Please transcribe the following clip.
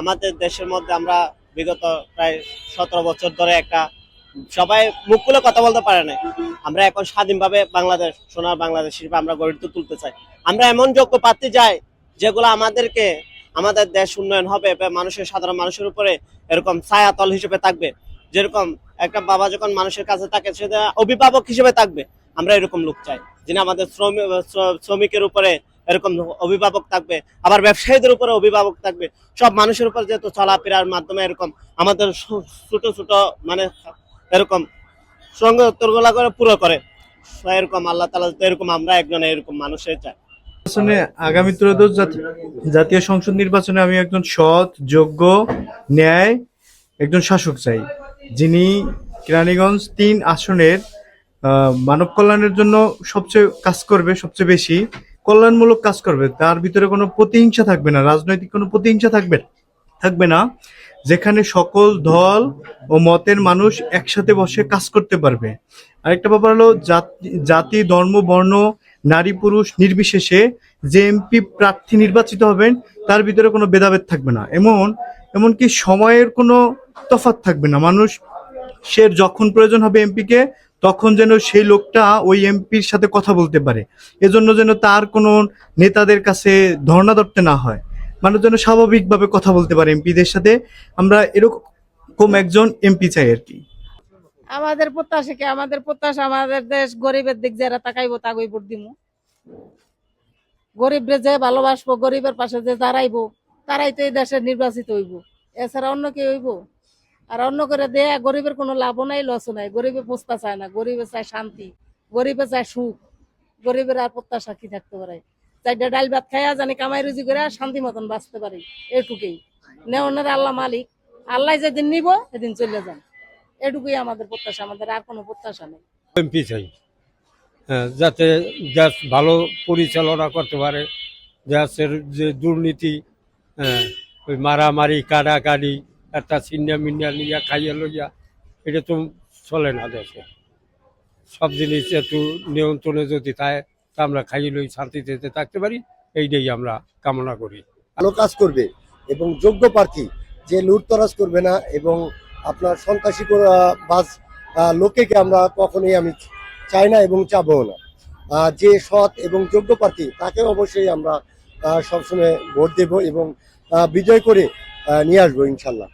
আমাদের দেশের মধ্যে আমরা বিগত প্রায় 17 বছর ধরে একটা সবাই মুখ খুলে কথা বলতে পারে না। আমরা এখন স্বাধীনভাবে বাংলাদেশ, সোনার বাংলাদেশ হিসেবে আমরা গড়ে তুলতে চাই। আমরা এমন যোগ্য প্রার্থী চাই যেগুলো আমাদেরকে, আমাদের দেশ উন্নয়ন হবে, মানুষের, সাধারণ মানুষের উপরে এরকম ছায়াতল হিসেবে থাকবে। যেরকম একটা বাবা যখন মানুষের কাছে থাকে, সেটা অভিভাবক হিসেবে থাকবে। আমরা এরকম লোক চাই যিনি আমাদের শ্রমিকের উপরে এরকম অভিভাবক থাকবে, আবার ব্যবসায়ীদের উপরে অভিভাবক থাকবে। সব মানুষের উপর যেহেতু চলাফেরার মাধ্যমে এরকম আমাদের ছোট ছোট মানে এরকম সঙ্গগুলা করে পুরো করে, এরকম আল্লাহ তাআলা এরকম আমরা একজন এরকম মানুষের চাই। নির্বাচনে আগামী ত্রয়োদশ জাতীয় সংসদ নির্বাচনে আমি একজন সৎ, যোগ্য, ন্যায় একজন শাসক চাই, যিনি কেরানীগঞ্জ ৩ আসনের মানব কল্যাণের জন্য সবচেয়ে কাজ করবে, সবচেয়ে বেশি কল্যাণমূলক কাজ করবে। তার ভিতরে কোনো প্রতিহিংসা থাকবে না, রাজনৈতিক কোনো প্রতিহিংসা থাকবে না, যেখানে সকল দল ও মতের মানুষ একসাথে বসে কাজ করতে পারবে। আরেকটা ব্যাপার হলো জাতি, ধর্ম, বর্ণ, নারী পুরুষ নির্বিশেষে যে এমপি প্রার্থী নির্বাচিত হবেন তার ভিতরে কোনো ভেদাভেদ থাকবে না, এমনকি সময়ের কোনো তফাৎ থাকবে না। মানুষ সে যখন প্রয়োজন হবে এমপিকে, তখন যেন সেই লোকটা ওই এমপির সাথে কথা বলতে পারে। এজন্য যেন তার কোনো নেতাদের কাছে ধর্ণা ধরতে না হয়, মানুষ যেন স্বাভাবিকভাবে কথা বলতে পারে এমপিদের সাথে। আমরা এরকম একজন এমপি চাই আর কি। আমাদের প্রত্যাশা আমাদের দেশ গরিবের দিক যারা তাকাইবো তাগই ভোট দিমু। গরিবরে যে ভালোবাসবো, গরিবের পাশে যে দাঁড়াইবো, তারাই তো এই দেশের নির্বাচিত হইব। এছাড়া অন্য কি হইব? আর অন্য করে দেয়া গরিবের কোনো লাভও নাই, লসও নাই। গরিবে প্রস্তা চায় না, গরিবে চায় শান্তি, গরিবে চায় সুখ। গরিবের আর প্রত্যাশা কি থাকতে পারে? চারটা ডাল ভাত খাইয়া জানি কামাই রুজি করে শান্তি মতন বাঁচতে পারি, এটুকুই। নেওয়ার আল্লাহ মালিক, আল্লাহ যেদিন নিব সেদিন চলে যান, এটুকুই আমাদের প্রত্যাশা। আমাদের আর কোনো প্রত্যাশা নেই। এমপি চাই, যাতে দেশ ভালো পরিচালনা করতে পারে। দেশের যে দুর্নীতি, ওই মারামারি, কাড়াকাড়ি, একটা ছিন্না মিন্না লিয়া খাইয়া লইয়া, এটা তো চলে না দেশে। সব জিনিস একটু নিয়ন্ত্রণে যদি তা আমরা খাইয়ে লই, শান্তিতে থাকতে পারি, এইটাই আমরা কামনা করি। ভালো কাজ করবে এবং যোগ্য প্রার্থী, যে লুটতরাজ করবে না এবং আপনার সন্ত্রাসী বাজ লোকেকে আমরা কখনোই আমি চাই না এবং চাবও না। যে সৎ এবং যোগ্য প্রার্থী তাকে অবশ্যই আমরা সবসময় ভোট দেব এবং বিজয় করে নিয়ে আসবো ইনশাল্লাহ।